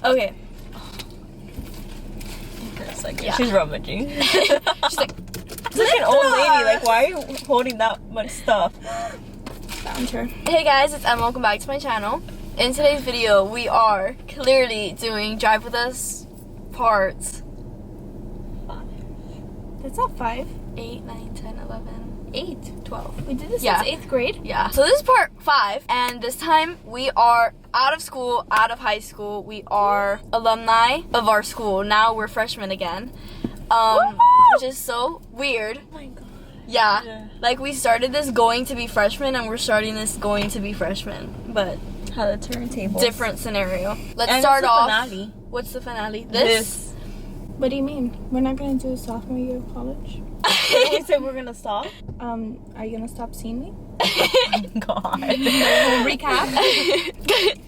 Okay. Yeah. She's rummaging. She's like, it's like an old lady. Like, why are you holding that much stuff? Found her. Hey guys, it's Emma. Welcome back to my channel. In today's video, we are clearly doing Drive With Us parts 5. That's not 5. 8, 9, 10, 11, 8, 12. We did this since 8th grade. Yeah. So this is part 5, and this time we are out of school, out of high school. We are alumni of our school. Now we're freshmen again. Which is so weird. Oh my god. Yeah. Like we started this going to be freshmen, and we're starting this going to be freshmen. But how the turntable. Different scenario. Let's and start off. Finale. What's the finale? This. What do you mean? We're not gonna do a sophomore year of college? We said we're gonna stop. Are you gonna stop seeing me? Oh God. Recap.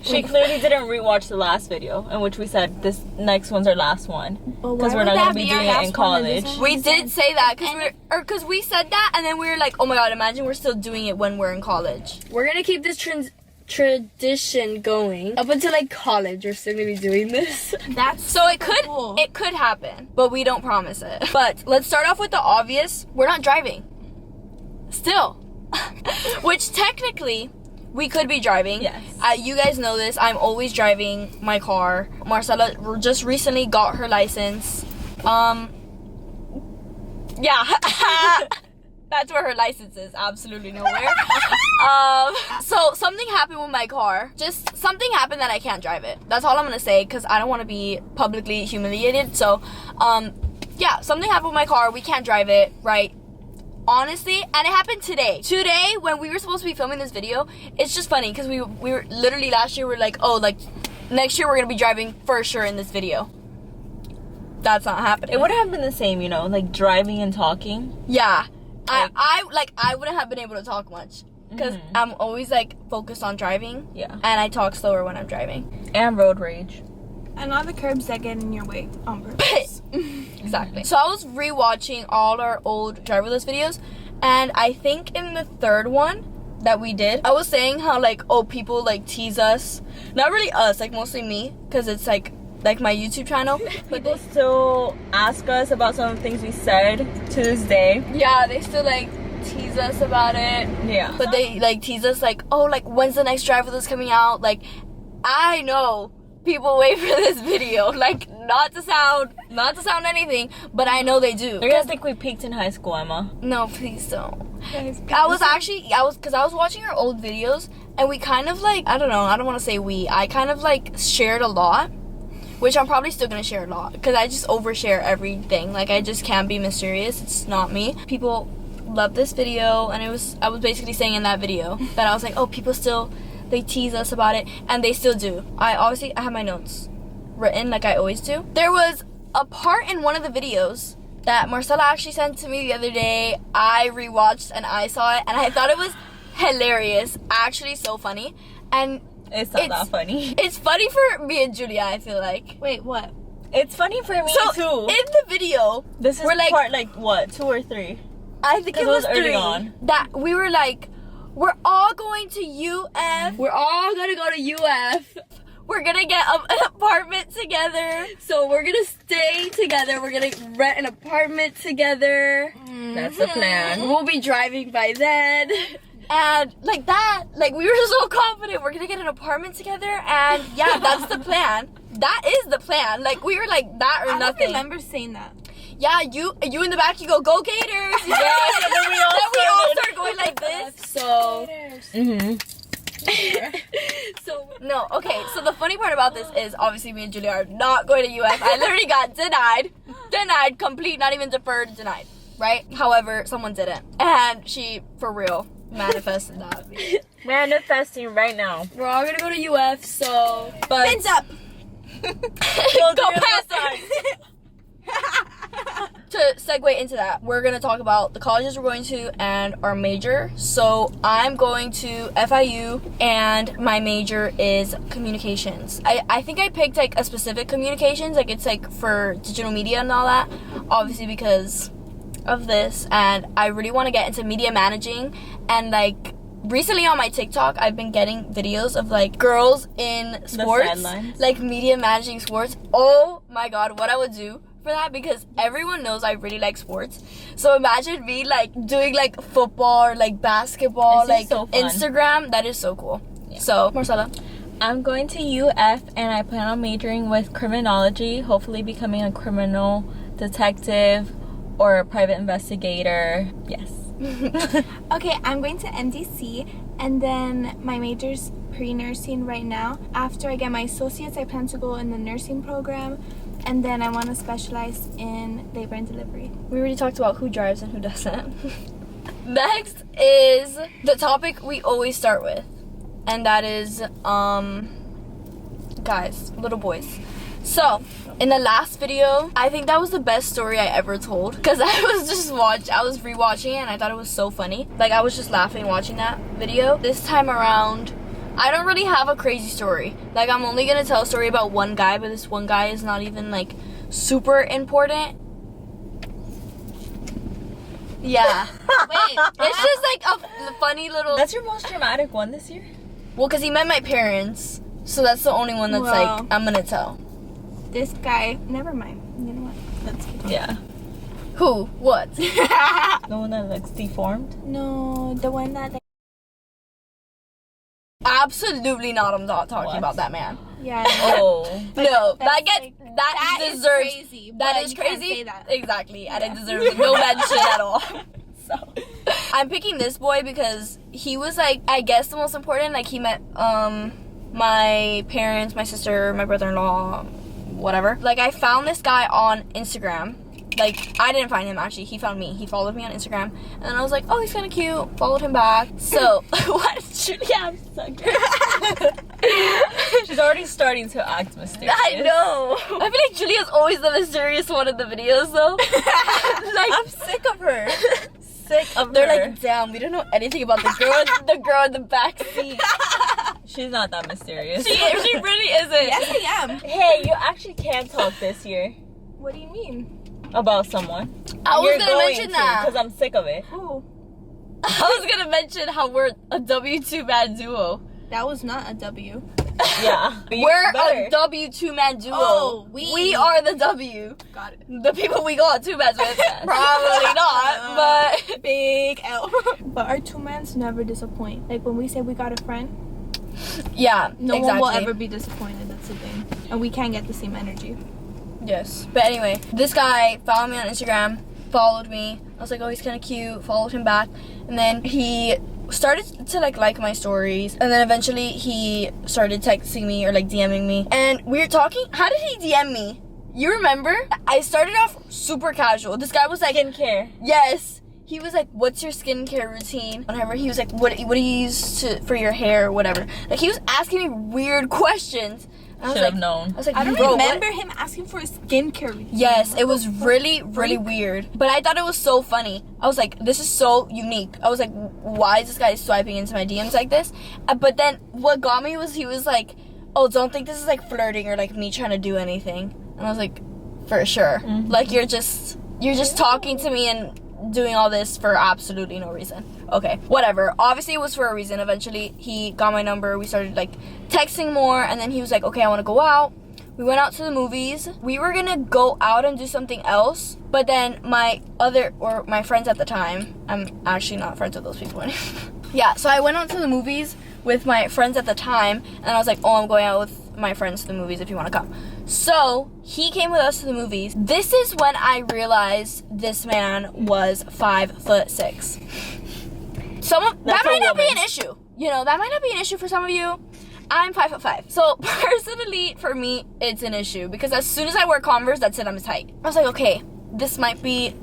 She clearly didn't rewatch the last video in which we said this next one's our last one because we're not gonna be doing it in college. We did say that because we said that, and then we were like, oh my god, imagine we're still doing it when we're in college. We're gonna keep this tradition going up until like college. We're still gonna be doing this. That's so it could cool. It could happen, but we don't promise it. But let's start off with the obvious. We're not driving still. Which technically we could be driving. Yes. You guys know this. I'm always driving my car. Marcella just recently got her license. Yeah. That's where her license is. Absolutely nowhere. So something happened with my car. Just something happened that I can't drive it. That's all I'm gonna say, because I don't want to be publicly humiliated. So, yeah, something happened with my car. We can't drive it, right? Honestly, and it happened today. Today, when we were supposed to be filming this video, it's just funny because we were literally last year we were like, oh, like next year we're gonna be driving for sure in this video. That's not happening. It wouldn't have been the same, you know, like driving and talking. Yeah. I wouldn't have been able to talk much because I'm always like focused on driving. Yeah. And I talk slower when I'm driving. And road rage. And all the curbs that get in your way on purpose. Exactly. So I was rewatching all our old Drive With Us videos, and I think in the third one that we did, I was saying how like, oh, people like tease us. Not really us, like mostly me, because it's like my YouTube channel. But People still ask us about some of the things we said to this day. yeah, they still like tease us about it. Yeah. But they like tease us like, oh, like when's the next Drive With Us coming out? Like, I know people wait for this video. Like, not to sound anything, but I know they do. They're gonna think we peaked in high school, Emma. No, please don't. Guys, I was watching our old videos, and we kind of like, I don't want to say I kind of like shared a lot, which I'm probably still gonna share a lot because I just overshare everything. Like, I just can't be mysterious. It's not me. People love this video, and I was basically saying in that video that I was like, oh, people still, they tease us about it, and they still do. I have my notes written like I always do. There was a part in one of the videos that Marcella actually sent to me the other day. I rewatched and I saw it, and I thought it was hilarious. Actually, so funny. And It's not that funny. it's funny for me and Julia, I feel like. wait, what? It's funny for me So too. in the video, This is we're like, part like what, 2 or 3? I think it was early 3. on. That we were like, we're all going to UF. We're all gonna go to UF. We're gonna get an apartment together. So we're gonna stay together. We're gonna rent an apartment together. That's the plan. We'll be driving by then. And like that, like we were so confident we're gonna get an apartment together, and yeah, that's the plan. That is the plan. Like we were like that or I don't nothing. remember saying that. Yeah, you in the back, you go Gators. Yes, and then we all start going like this. So so no, okay. So the funny part about this is obviously me and Julia are not going to UF. I literally got denied, complete, not even deferred, denied. Right? However, someone didn't, and she for real manifested that. Manifesting right now. We're all gonna go to UF. So, but Fins up. go past us. To segue into that, we're gonna talk about the colleges we're going to and our major. So I'm going to FIU, and my major is communications. I think I picked like a specific communications, like it's like for digital media and all that, obviously because of this, and I really want to get into media managing and like recently on my TikTok, I've been getting videos of like girls in sports, like media managing sports. Oh my god, what I would do for that, because everyone knows I really like sports. So imagine me like doing like football or like basketball, like so Instagram. That is so cool. Yeah. So Marcella, I'm going to UF and I plan on majoring with criminology, hopefully becoming a criminal detective or a private investigator. Yes. Okay, I'm going to NDC, and then my major's pre-nursing right now. After I get my associates, I plan to go in the nursing program, and then I want to specialize in labor and delivery. We already talked about who drives and who doesn't. Next is the topic we always start with, and that is guys, little boys. So in the last video, I think that was the best story I ever told, because I was rewatching it and I thought it was so funny. Like, I was just laughing watching that video. This time around, I don't really have a crazy story. Like, I'm only gonna tell a story about one guy, but this one guy is not even like super important. Yeah. Wait, it's just like a funny little... That's your most dramatic one this year? Well, because he met my parents, so that's the only one that's like, I'm gonna tell. This guy, never mind. You know what? Let's keep talking. Yeah. Who? What? The one that looks deformed? No, the one that like... Absolutely not. I'm not talking about that man. Yeah. No, that deserves crazy. That is crazy. Exactly, and it deserves no mention at all. So, I'm picking this boy because he was like, I guess the most important. Like, he met my parents, my sister, my brother-in-law, whatever. Like, I found this guy on Instagram. Like, I didn't find him, actually. He found me. He followed me on Instagram. And I was like, oh, he's kind of cute. Followed him back. So, what? Julia, I'm so good. She's already starting to act mysterious. I know. I feel like Julia's always the mysterious one in the videos, though. Like, I'm sick of her. They're like, damn, we don't know anything about the girl in the back seat. She's not that mysterious. She really isn't. Yes, I am. Hey, you actually can talk this year. What do you mean? About someone. I was gonna mention that. Because I'm sick of it. Who? I was gonna mention how we're a W2 man duo. That was not a W. Yeah. We're a W2 man duo. Oh, we are the W. Got it. The people we go on two mans with. Probably not, but big L. But our two mans never disappoint. Like, when we say we got a friend, yeah, no one will ever be disappointed. That's the thing. And we can't get the same energy. Yes. But anyway, this guy followed me on Instagram, followed me. I was like, oh, he's kind of cute. Followed him back. And then he started to like my stories. And then eventually he started texting me or like DMing me. And we were talking. How did he DM me? You remember? I started off super casual. This guy was like... Skincare. Yes. He was like, what's your skincare routine? Whatever. He was like, what do you use for your hair or whatever. Like, he was asking me weird questions. Should have known. I was like, I don't remember him asking for a skincare routine. Yes, it was really, really weird. But I thought it was so funny. I was like, this is so unique. I was like, why is this guy swiping into my DMs like this? But then what got me was he was like, oh, don't think this is like flirting or like me trying to do anything. And I was like, for sure. Mm-hmm. Like, you're just talking to me and doing all this for absolutely no reason. Okay, whatever. Obviously it was for a reason. Eventually he got my number. We started like texting more, and then he was like, okay, I want to go out. We went out to the movies. We were gonna go out and do something else, but then my friends at the time, I'm actually not friends with those people anymore. Yeah, so I went out to the movies with my friends at the time, and I was like, oh, I'm going out with my friends to the movies if you want to come. So he came with us to the movies. This is when I realized this man was 5'6". That might not be an issue. You know, that might not be an issue for some of you. I'm 5'5". So personally, for me, it's an issue because as soon as I wear Converse, that's it. I'm his height. I was like, okay, this might be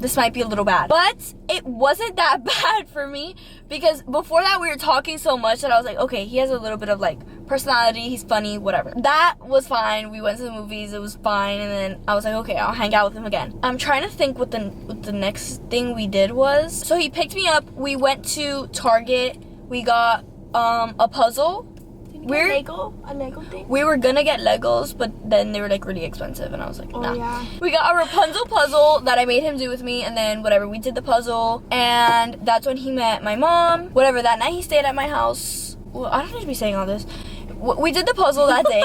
a little bad. But it wasn't that bad for me because before that we were talking so much that I was like, okay, he has a little bit of like personality, he's funny, whatever. That was fine. We went to the movies, it was fine, and then I was like, okay, I'll hang out with him again. I'm trying to think what the next thing we did was. So he picked me up, we went to Target, we got a puzzle. Didn't A Lego thing? We were gonna get Legos, but then they were like really expensive, and I was like, Oh, nah. yeah. We got a Rapunzel puzzle that I made him do with me, and then whatever, we did the puzzle, and that's when he met my mom. Whatever, that night he stayed at my house. Well, I don't need to be saying all this. We did the puzzle that day.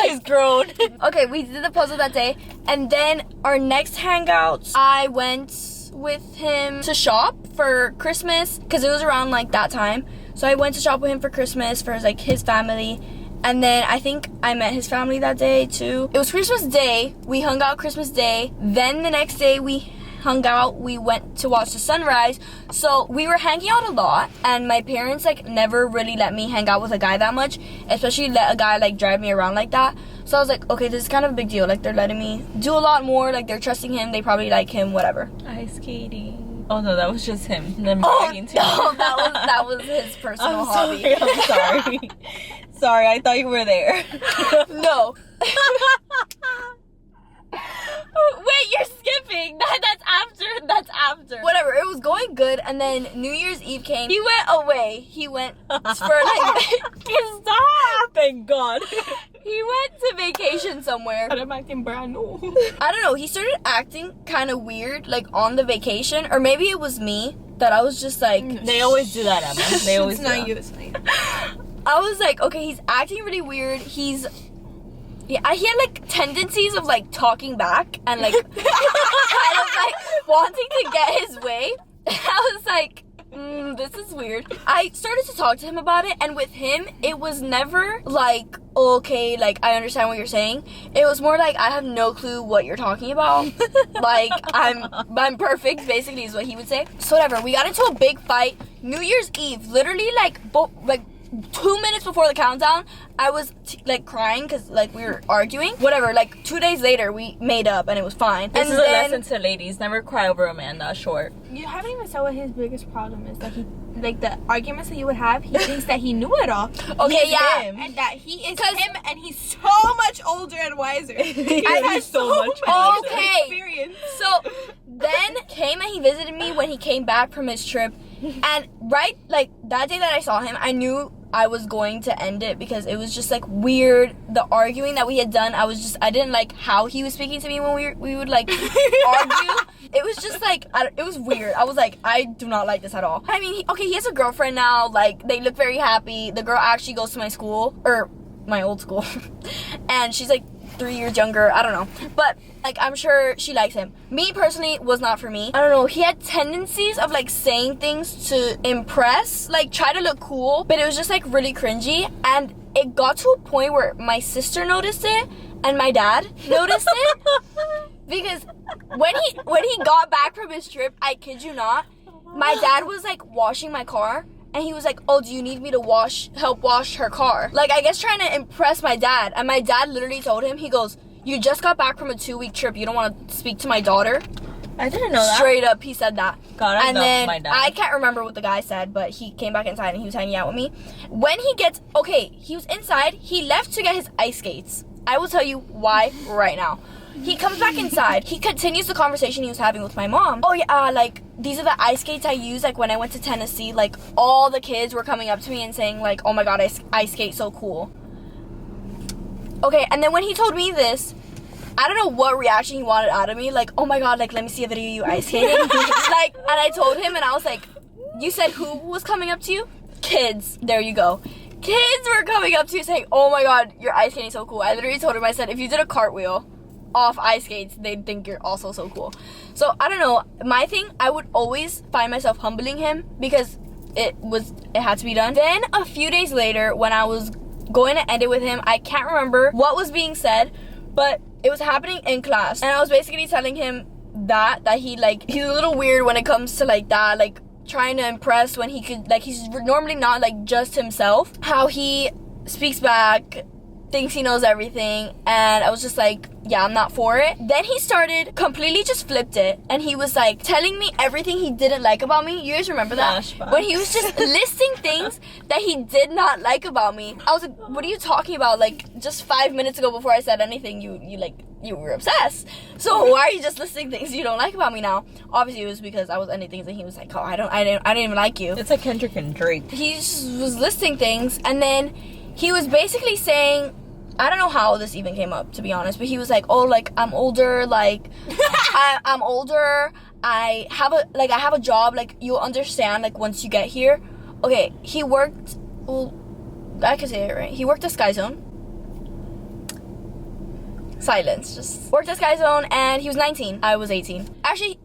He's grown. Okay, we did the puzzle that day, and then our next hangouts, I went with him to shop for Christmas, because it was around like that time. So I went to shop with him for Christmas for like his family, and then I think I met his family that day too. It was Christmas Day. We hung out Christmas Day. Then the next day we hung out. We went to watch the sunrise. So we were hanging out a lot, and my parents like never really let me hang out with a guy that much, especially let a guy like drive me around like that. So I was like, okay, this is kind of a big deal. Like, they're letting me do a lot more. Like, they're trusting him. They probably like him, whatever. Ice skating. Oh no, that was just him. Them Oh, bragging too. no, that was his personal I'm hobby. sorry. Sorry, I thought you were there. No. Wait, you're skipping. That's after. Whatever, it was going good, and then New Year's Eve came. He went away. He went for like... Stop! Thank God. He went to vacation somewhere. I'm acting brand new. I don't know, he started acting kind of weird, like, on the vacation, or maybe it was me, that I was just like... They always do that, Emma. They always It's do not that. you, it's not you. I was like, okay, he's acting really weird. Yeah, he had like tendencies of like talking back and like kind of like wanting to get his way. I was like, this is weird. I started to talk to him about it, and with him, it was never like, okay, like I understand what you're saying. It was more like, I have no clue what you're talking about. Like I'm perfect, basically, is what he would say. So whatever, we got into a big fight. New Year's Eve, literally like 2 minutes before the countdown, I was like crying because like we were arguing. Whatever, like 2 days later we made up and it was fine. This and is a lesson to ladies. Never cry over a man that's short. You haven't even said what his biggest problem is. That he, like the arguments that you would have, he thinks that he knew it all. Okay, He's yeah. him. And that he is him, and he's so much older and wiser. He has so much Okay. experience. So then came and he visited me when he came back from his trip, and right like that day that I saw him, I knew I was going to end it because it was just like weird. The arguing that we had done, I didn't like how he was speaking to me when we would like argue. It was just like, it was weird. I was like, I do not like this at all. I mean, he has a girlfriend now. Like, they look very happy. The girl actually goes to my school, or my old school, and she's like 3 years younger. I don't know, but like I'm sure she likes him. Me personally was not for me. I don't know, he had tendencies of like saying things to impress, like try to look cool, but it was just like really cringy, and it got to a point where my sister noticed it and my dad noticed it. Because when he got back from his trip, I kid you not, my dad was like washing my car. And he was like, oh, do you need me to help wash her car? Like, I guess trying to impress my dad. And my dad literally told him, he goes, you just got back from a 2-week trip. You don't want to speak to my daughter? I didn't know that. Straight up, he said that. God, I and love then my dad. I can't remember what the guy said, but he came back inside and he was hanging out with me. When he was inside. He left to get his ice skates. I will tell you why right now. He comes back inside. He continues the conversation he was having with my mom. Oh yeah, like these are the ice skates I use. Like when I went to Tennessee, like all the kids were coming up to me and saying like, oh my god, ice skate so cool. Okay, and then when he told me this, I don't know what reaction he wanted out of me. Like, oh my god, like let me see a video of you ice skating. Like, and I told him, and I was like, you said who was coming up to you? Kids. There you go. Kids were coming up to you saying, oh my god, your ice skating so cool. I literally told him, I said, if you did a cartwheel off ice skates, they'd think you're also so cool. So I don't know, my thing, I would always find myself humbling him because it had to be done. Then a few days later, when I was going to end it with him, I can't remember what was being said, but it was happening in class, and I was basically telling him that he's a little weird when it comes to like that, like trying to impress when he could, like he's normally not like just himself, how he speaks back thinks he knows everything, and I was just like, yeah, I'm not for it. Then he started completely just flipped it, and he was like telling me everything he didn't like about me. You guys remember that? Flashbacks. When he was just listing things that he did not like about me. I was like, what are you talking about? Like, just 5 minutes ago before I said anything, you were obsessed. So why are you just listing things you don't like about me now? Obviously it was because I was ending things and he was like, oh, I didn't even like you. It's like Kendrick and Drake. He just was listing things, and then he was basically saying, I don't know how this even came up, to be honest, but he was like, oh, like, I'm older, like, I'm older, I have a job, like, you'll understand, like, once you get here. Okay, he worked, well, I can say it right, he worked at Sky Zone. Silence, just worked at Sky Zone, and he was 19, I was 18. Actually,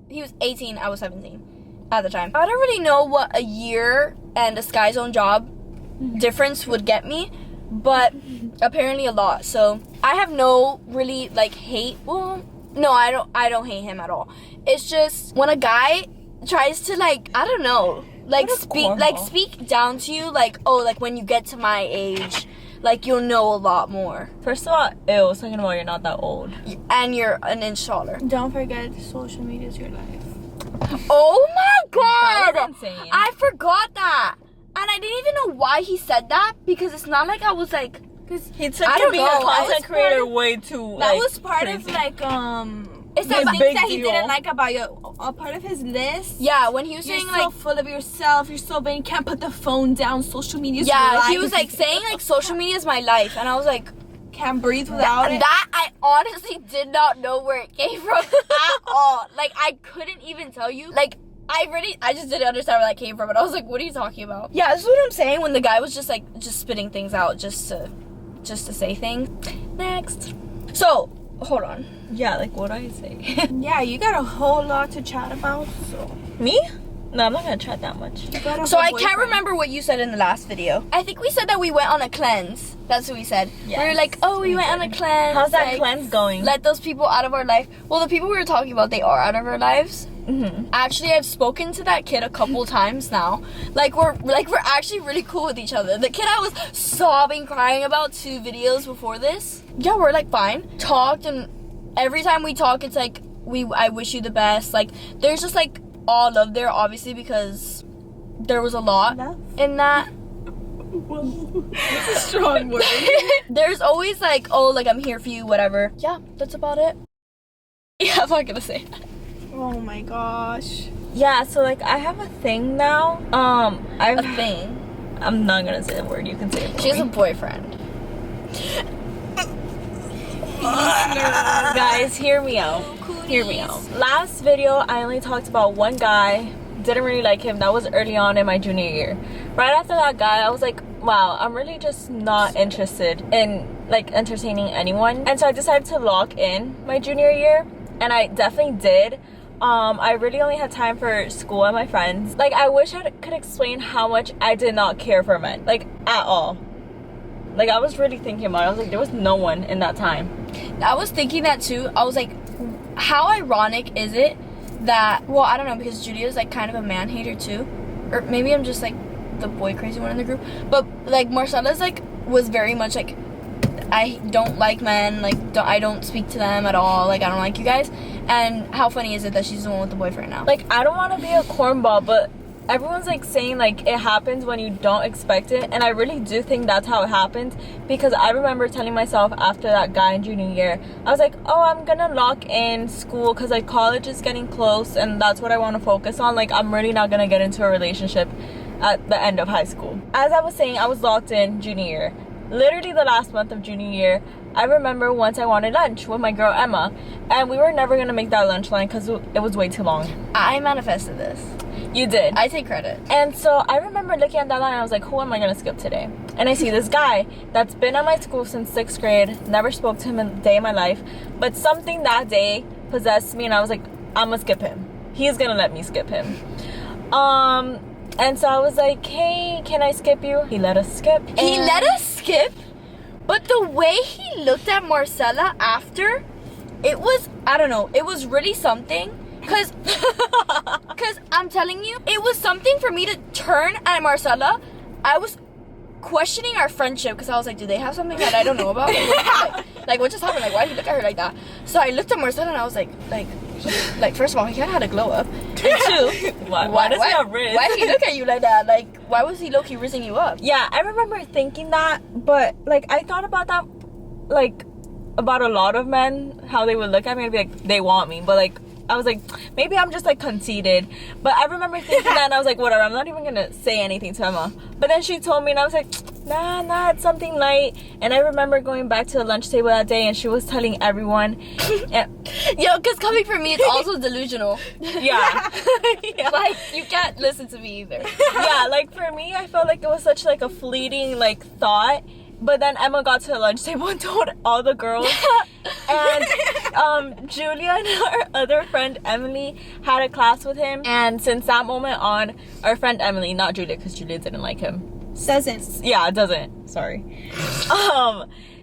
he was 18, I was 17 at the time. I don't really know what a year and a Sky Zone job difference would get me, but apparently a lot. So I have no really like hate. Well, no, I don't hate him at all. It's just when a guy tries to like, I don't know, like speak down to you, like, oh, like when you get to my age, like you'll know a lot more. First of all, ew, second of all, you're not that old. And you're an inch taller. Don't forget, social media is your life. Oh my god! That was insane. I forgot that. And I didn't even know why he said that, because it's not like I was like, He took I to don't being know, a I content was creator part of- way too That like, was part crazy. of like it's the like, things big that he deal. didn't like about you. A part of his list. yeah, when he was You're saying so like, full of yourself. You're so bad. You can't put the phone down. Social media is your yeah, life. he was like saying like social media is my life, and I was like, Can't breathe without it. that I honestly did not know where it came from at all. Like I couldn't even tell you. Like I just didn't understand where that came from, and I was like, what are you talking about? Yeah, this is what I'm saying when the guy was just like spitting things out just to say things. Next. So, hold on. Yeah, like what I say. Yeah, you got a whole lot to chat about. So Me? No, I'm not gonna chat that much. you got a So whole I can't boyfriend. remember what you said in the last video. I think we said that we went on a cleanse. That's what we said. We were Yes, like, oh, we we went did. on a cleanse. How's that like, cleanse going? Let those people out of our life. Well, the people we were talking about, they are out of our lives. Mm-hmm. Actually, I've spoken to that kid a couple times now. Like we're actually really cool with each other. The kid I was sobbing, crying about 2 videos before this. Yeah, we're like fine. Talked, and every time we talk, it's like I wish you the best. Like there's just like all love there, obviously, because there was a lot Love? in that. That's a strong word. There's always like, oh, like I'm here for you, whatever. Yeah, that's about it. Yeah, I'm not gonna say that. Oh my gosh. Yeah, so like I have a thing now. I've A thing. I'm not gonna say the word. You can say it. For She has me. a boyfriend. Guys, hear me out. Hear me out. Last video, I only talked about one guy. Didn't really like him. That was early on in my junior year. Right after that guy, I was like, wow, I'm really just not interested in like entertaining anyone. And so I decided to lock in my junior year, and I definitely did. I really only had time for school and my friends. Like, I wish I could explain how much I did not care for men, like at all. Like, I was really thinking about it. I was like, there was no one in that time. I was thinking that too. I was like, how ironic is it that, well, I don't know, because Julia's like kind of a man hater too. Or maybe I'm just like the boy crazy one in the group. But like Marcella's like, was very much like, I don't like men, like I don't speak to them at all, like I don't like you guys. And how funny is it that she's the one with the boyfriend now? Like, I don't want to be a cornball, but everyone's like saying like it happens when you don't expect it, and I really do think that's how it happens, because I remember telling myself after that guy in junior year, I was like, oh, I'm gonna lock in school because like college is getting close and that's what I want to focus on. Like, I'm really not gonna get into a relationship at the end of high school. As I was saying, I was locked in junior year. Literally the last month of junior year, I remember once I wanted lunch with my girl Emma, and we were never gonna make that lunch line because it was way too long. I manifested this. You did. I take credit. And so I remember looking at that line and I was like, who am I gonna skip today? And I see this guy that's been at my school since 6th grade, never spoke to him a day in my life, but something that day possessed me and I was like, I'm gonna skip him. He's gonna let me skip him. And so I was like, hey, can I skip you? He let us skip. He And- let us skip, but the way he looked at Marcella after, it was, I don't know, it was really something. Cause I'm telling you, it was something for me to turn at Marcella. I was questioning our friendship because I was like, do they have something that I don't know about? Like what just happened? Like, why did he look at her like that? So I looked at Marcella and I was like, first of all, he kind of had a glow up. And two, why does he have Riz? Why did he look at you like that? Like, why was he low-key rizzing you up? Yeah, I remember thinking that, but like I thought about that, like about a lot of men, how they would look at me and be like, they want me, but like I was like, maybe I'm just like conceited. But I remember thinking that and I was like, whatever, I'm not even gonna say anything to Emma. But then she told me and I was like, nah, it's something light. And I remember going back to the lunch table that day and she was telling everyone. And, yo, because coming from me, it's also delusional. Yeah. Yeah. Like, you can't listen to me either. Yeah, like for me, I felt like it was such like a fleeting like thought. But then Emma got to the lunch table and told all the girls. And Julia and our other friend Emily had a class with him. And since that moment on, our friend Emily, not Julia, because Julia didn't like him. Doesn't. Yeah, it doesn't. Sorry.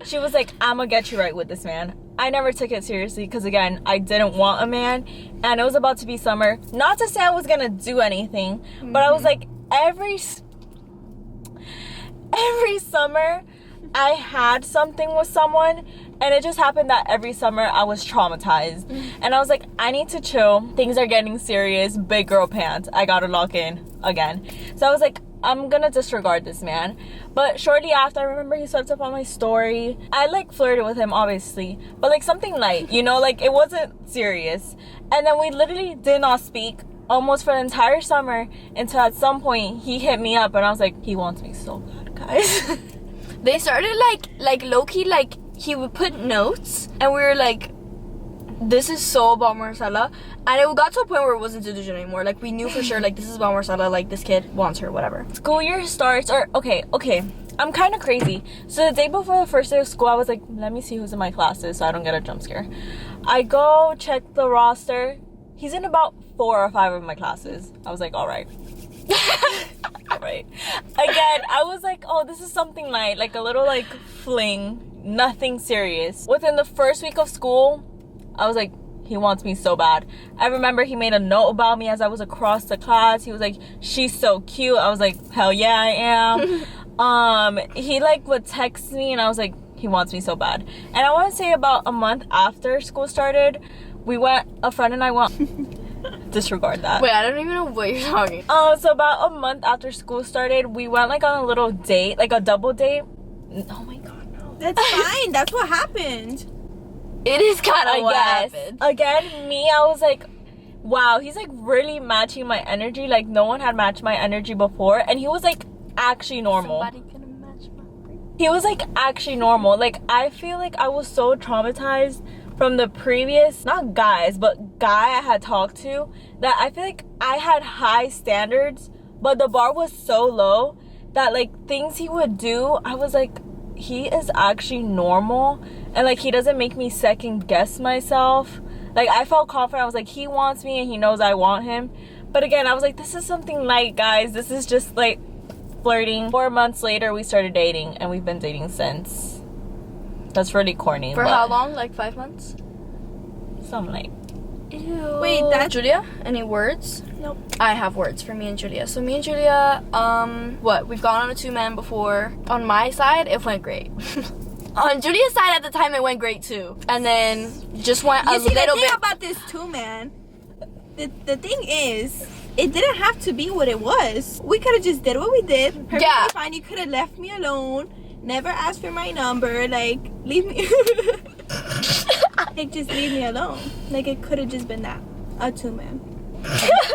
She was like, I'm gonna get you right with this man. I never took it seriously because, again, I didn't want a man. And it was about to be summer. Not to say I was gonna do anything, but I was like, every summer I had something with someone, and it just happened that every summer I was traumatized. And I was like, I need to chill. Things are getting serious. Big girl pants. I gotta lock in again. So I was like, I'm gonna disregard this man. But shortly after, I remember he swept up on my story. I like flirted with him, obviously, but like something light, you know, like it wasn't serious. And then we literally did not speak almost for the entire summer until at some point he hit me up and I was like, he wants me so bad, guys. They started like low-key, like he would put notes and we were like, this is so about Marcella. And it got to a point where it wasn't delusion anymore. Like we knew for sure, like this is about Marcella, like this kid wants her, whatever. School year starts, or okay, I'm kind of crazy. So the day before the first day of school, I was like, let me see who's in my classes so I don't get a jump scare. I go check the roster. He's in about 4 or 5 of my classes. I was like, all right. Right. Again, I was like, oh, this is something light, like a little like fling, nothing serious. Within the first week of school, I was like, he wants me so bad. I remember he made a note about me as I was across the class. He was like, she's so cute. I was like, hell yeah, I am. He like would text me and I was like, he wants me so bad. And I want to say about a month after school started, a friend and I went disregard that. Wait, I don't even know what you're talking. So about a month after school started, we went like on a little date, like a double date. Oh my god, no. That's fine. That's what happened. It is kind of what happened. Again, I was like, wow, he's like really matching my energy. Like no one had matched my energy before, and he was like actually normal. Somebody gonna match my brain. He was like actually normal. Like I feel like I was so traumatized from the previous, not guys, but guy I had talked to, that I feel like I had high standards, but the bar was so low that like things he would do, I was like, he is actually normal, and like he doesn't make me second guess myself. Like I felt confident. I was like, he wants me and he knows I want him. But again, I was like, this is something light, guys. This is just like flirting. 4 months later, we started dating, and we've been dating since. That's really corny. For how long? Like 5 months? Something like. Ew. Wait, that's Julia? Any words? Nope. I have words for me and Julia. So me and Julia, we've gone on a 2-man before. On my side, it went great. On Julia's side at the time, it went great too. And then just went a little bit. The thing about this 2-man, the thing is, it didn't have to be what it was. We could have just did what we did. Perfectly fine. You could have left me alone. Never asked for my number. Like, leave me. Like, just leave me alone. Like, it could have just been that. A 2-man.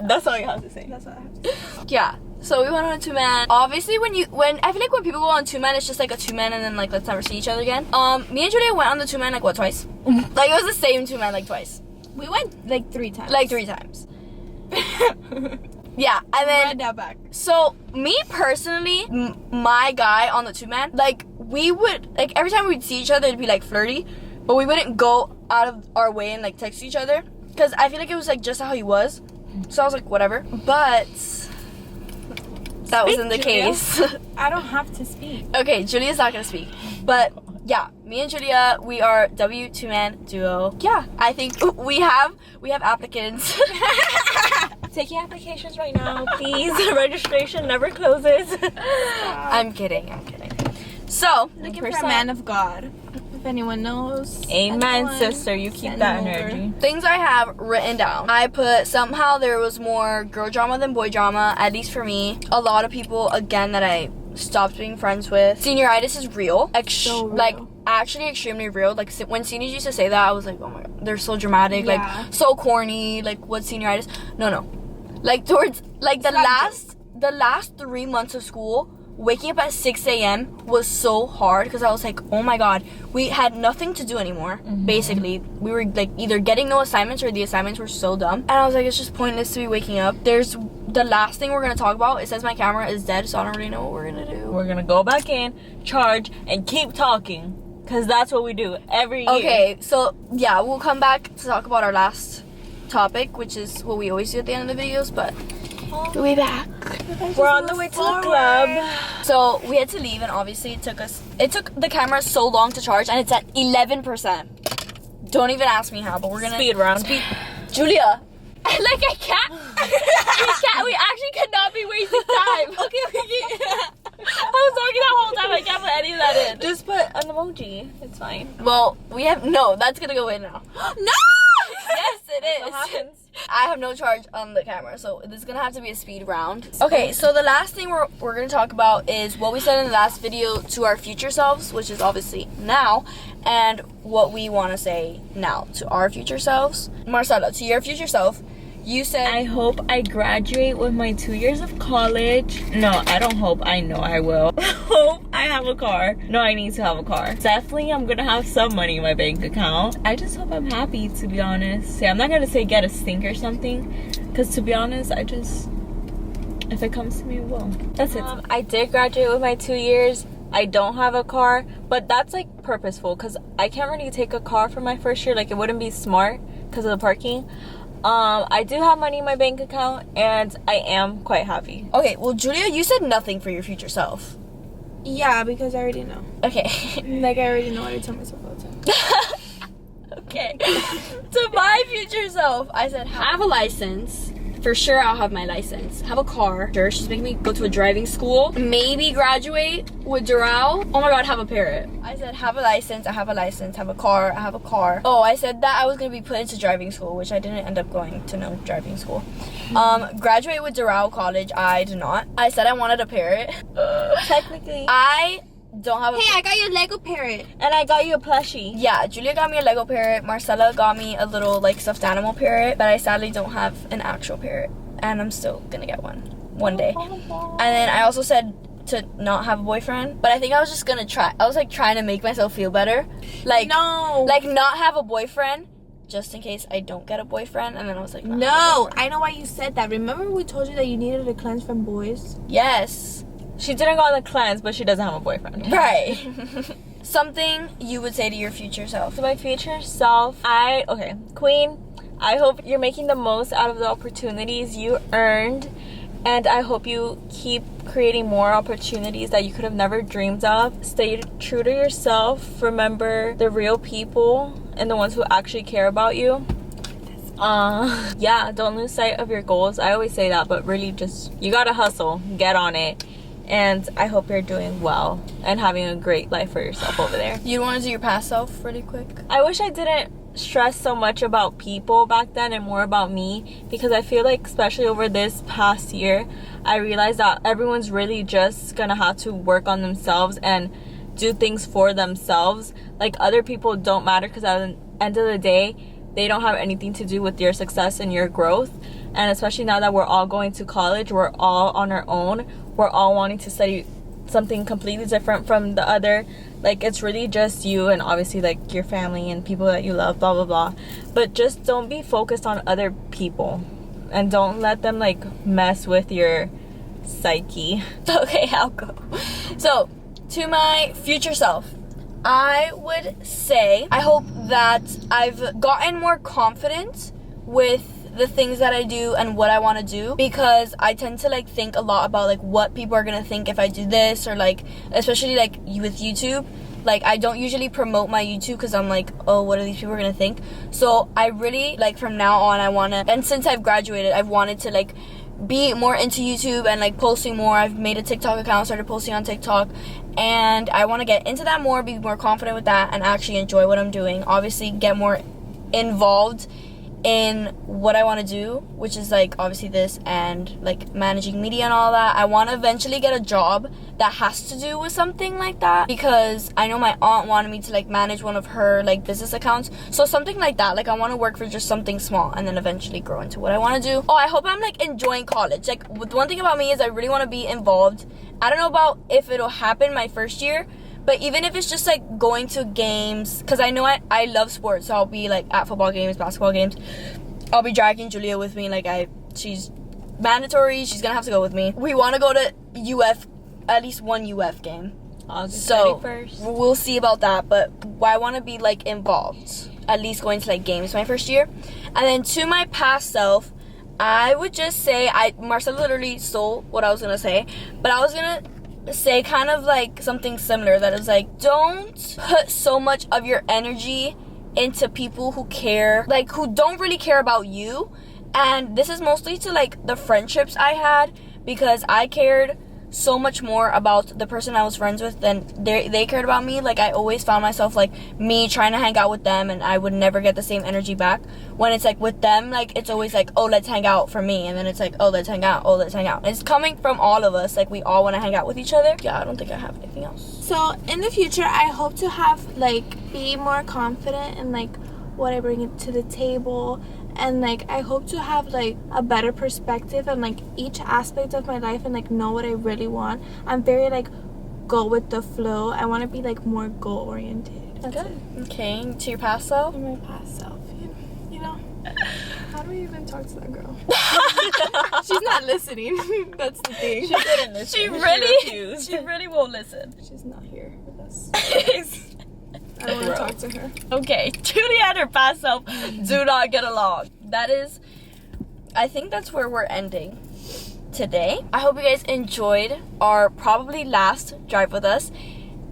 That's all you have to say. That's all I have to say. Yeah. So we went on a 2-man. Obviously, when I feel like when people go on 2-man, it's just like a 2-man and then like let's never see each other again. Me and Julia went on the 2-man like what, twice? Like it was the same 2-man like twice. We went like 3 times. Like 3 times. Yeah, and then Ride that back. So me personally, my guy on the 2-man, like we would like every time we'd see each other, it'd be like flirty, but we wouldn't go out of our way and like text each other because I feel like it was like just how he was. So I was like, whatever. But that wasn't the case. I don't have to speak. Okay, Julia's not gonna speak, but yeah, me and Julia, we are W2-man duo. Yeah, I think we have applicants. Taking applications right now, please. Registration never closes. I'm kidding. So, Looking for a man of God. If anyone knows. Amen, anyone, sister. You keep send that him over. energy. things I have written down. I put somehow there was more girl drama than boy drama, at least for me. A lot of people, again, that I stopped being friends with. Senioritis is real. So real. Like, actually extremely real. Like, when seniors used to say that, I was like, oh my god, they're so dramatic, Yeah. like, so corny, like, what's senioritis? No. Like, towards, like, the last 3 months of school, waking up at 6 a.m. was so hard because I was like, oh my god, we had nothing to do anymore. Basically, we were like either getting no assignments or the assignments were so dumb, and I was like, it's just pointless to be waking up. There's the last thing we're gonna talk about. It says my camera is dead, so I don't really know what we're gonna do. We're gonna go back in, charge, and keep talking. Because that's what we do every year. Okay, so yeah, we'll come back to talk about our last topic, which is what we always do at the end of the videos, but we'll be back. We're on the way to the club. So we had to leave, and obviously it took the camera so long to charge, and it's at 11%. Don't even ask me how, but we're gonna Speed round. Julia, like I can't. We actually cannot be wasting time. Okay. I was talking that whole time. I can't put any of that in. Just put an emoji. It's fine. Well, that's gonna go in now. No! Yes, it That's is. what happens. I have no charge on the camera, so this is gonna have to be a speed round. Okay, so the last thing we're gonna talk about is what we said in the last video to our future selves, which is obviously now, and what we want to say now to our future selves. Marcella, to your future self, you said I hope I graduate with my 2 years of college. No, I don't hope. I know I will. Hope I have a car. No, I need to have a car. Definitely, I'm gonna have some money in my bank account. I just hope I'm happy, to be honest. Yeah, I'm not gonna say get a stink or something, because to be honest, if it comes to me, it will. That's it. I did graduate with my 2 years. I don't have a car, but that's like purposeful, because I can't really take a car for my first year. Like, it wouldn't be smart because of the parking. I do have money in my bank account, and I am quite happy. okay. Well, Julia, you said nothing for your future self. Yeah, because I already know. Okay. Like, I already know what I tell myself all the time. Okay. To my future self, I said have a license. For sure, I'll have my license. Have a car. Sure, she's making me go to a driving school. Maybe graduate with Doral. Oh my god, have a parrot. I said have a license. I have a license. Have a car. I have a car. Oh, I said that I was gonna be put into driving school, which I didn't end up going to no driving school. Graduate with Doral College. I did not. I said I wanted a parrot. Technically. I don't have a Hey, I got you a Lego parrot. And I got you a plushie. Yeah, Julia got me a Lego parrot. Marcella got me a little like stuffed animal parrot, but I sadly don't have an actual parrot, and I'm still gonna get one day. And then I also said to not have a boyfriend, but I think I was just gonna try. I was like trying to make myself feel better, like No. like not have a boyfriend just in case I don't get a boyfriend. And then I was like, No, I know why you said that. Remember we told you that you needed a cleanse from boys? yes, She didn't go on the cleanse, but she doesn't have a boyfriend. right. Something you would say to your future self. To my future self, Queen, I hope you're making the most out of the opportunities you earned, and I hope you keep creating more opportunities that you could have never dreamed of. Stay true to yourself. Remember the real people and the ones who actually care about you. Yeah, don't lose sight of your goals. I always say that, but really just, you gotta hustle, get on it. And I hope you're doing well and having a great life for yourself over there. You want to do your past self really quick? I wish I didn't stress so much about people back then and more about me, because I feel like, especially over this past year, I realized that everyone's really just gonna have to work on themselves and do things for themselves. Like, other people don't matter, because at the end of the day, they don't have anything to do with your success and your growth. And especially now that we're all going to college, we're all on our own, we're all wanting to study something completely different from the other. Like, it's really just you and obviously like your family and people that you love, blah blah blah. But just don't be focused on other people, and don't let them like mess with your psyche. Okay, I'll go. So, to my future self, I would say I hope that I've gotten more confident with the things that I do and what I want to do, because I tend to like think a lot about like what people are gonna think if I do this, or like, especially like with YouTube, Like, I don't usually promote my YouTube because I'm like, oh, what are these people gonna think? So I really, like, from now on, I wanna, and since I've graduated, I've wanted to, like, be more into YouTube and, like, posting more. I've made a TikTok account, started posting on TikTok, and I want to get into that more, be more confident with that, and actually enjoy what I'm doing. Obviously, get more involved in what I want to do, which is, like, obviously this and, like, managing media and all that. I want to eventually get a job that has to do with something like that, because I know my aunt wanted me to, like, manage one of her, like, business accounts. So something like that. Like, I want to work for just something small and then eventually grow into what I want to do. Oh, I hope I'm, like, enjoying college. Like, one thing about me is I really want to be involved. I don't know about if it'll happen my first year, but even if it's just, like, going to games, because I know I love sports, so I'll be, like, at football games, basketball games. I'll be dragging Julia with me. Like, she's mandatory. She's gonna have to go with me. We want to go to UF, at least one UF game. August so 31st. We'll see about that, but I want to be, like, involved, at least going to, like, games my first year. And then to my past self, I would just say, Marcella literally stole what I was gonna say, but I was gonna say kind of like something similar, that is like, don't put so much of your energy into people who care, like, who don't really care about you. And this is mostly to, like, the friendships I had, because I cared so much more about the person I was friends with than they cared about me. Like, I always found myself, like, me trying to hang out with them, and I would never get the same energy back. When it's, like, with them, like, it's always like, oh, let's hang out for me, and then it's like, oh, let's hang out, oh, let's hang out. It's coming from all of us. Like, we all want to hang out with each other. Yeah, I don't think I have anything else. So in the future, I hope to have, like, be more confident in, like, what I bring to the table, and, like, I hope to have, like, a better perspective on, like, each aspect of my life, and, like, know what I really want. I'm very, like, go with the flow. I want to be, like, more goal oriented. That's Good. Okay, to your past self. my past self, you know. How do we even talk to that girl? She's not listening. That's the thing. She didn't listen. She really won't listen. She's not here with us. Okay. I don't want to talk to her. Okay, Julia and her past self do not get along. I think that's where we're ending today. I hope you guys enjoyed our probably last drive with us.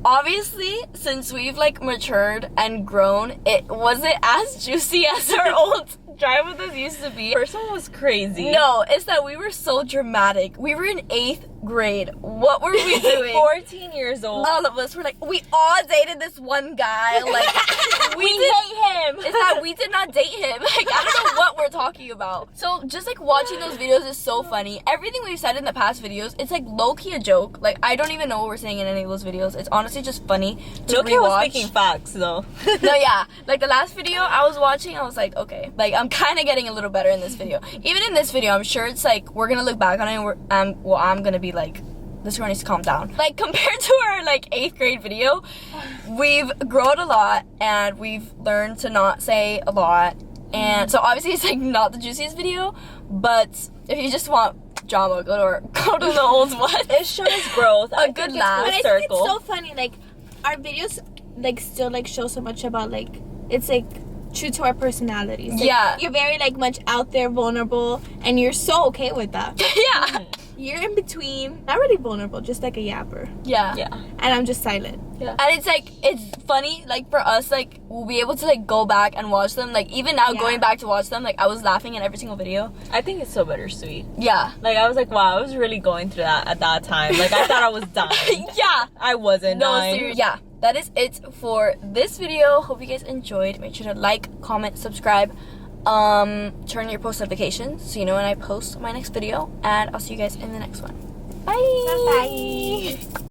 Obviously, since we've, like, matured and grown, it wasn't as juicy as our old drive with us used to be. First one was crazy. No, it's that we were so dramatic. We were in 8th grade. What were we doing? 14 years old. All of us were like, we all dated this one guy. Like, we hate him. It's that we did not date him. Like, I don't know what we're talking about. So just, like, watching those videos is so funny. Everything we've said in the past videos, it's, like, low-key a joke. Like, I don't even know what we're saying in any of those videos. It's honestly just funny to Loki rewatch. was speaking facts, though. No, yeah. Like, the last video I was watching, I was like, okay. Like, I'm kind of getting a little better in this video. Even in this video, I'm sure it's, like, we're gonna look back on it and I'm gonna be like, this girl needs to calm down. Like, compared to our, like, 8th grade video, we've grown a lot, and we've learned to not say a lot. And so obviously it's, like, not the juiciest video, but if you just want drama, go to the old one. It shows growth. A good laugh. But I think Circle. it's so funny. Like, our videos, like, still, like, show so much about, like, it's, like, true to our personalities. Like, Yeah. You're very, like, much out there, vulnerable, and you're so okay with that. Yeah. You're in between, not really vulnerable, just like a yapper. Yeah. Yeah. And I'm just silent. Yeah. And it's, like, it's funny, like, for us, like, we'll be able to, like, go back and watch them. Like, even now, Yeah. going back to watch them, like, I was laughing in every single video. I think it's so bittersweet. Yeah. Like, I was like, wow, I was really going through that at that time. Like, I thought I was dying. Yeah. I wasn't No, dying. seriously. Yeah. That is it for this video. Hope you guys enjoyed. Make sure to like, comment, subscribe. Turn your post notifications so you know when I post my next video. And I'll see you guys in the next one. Bye. Bye.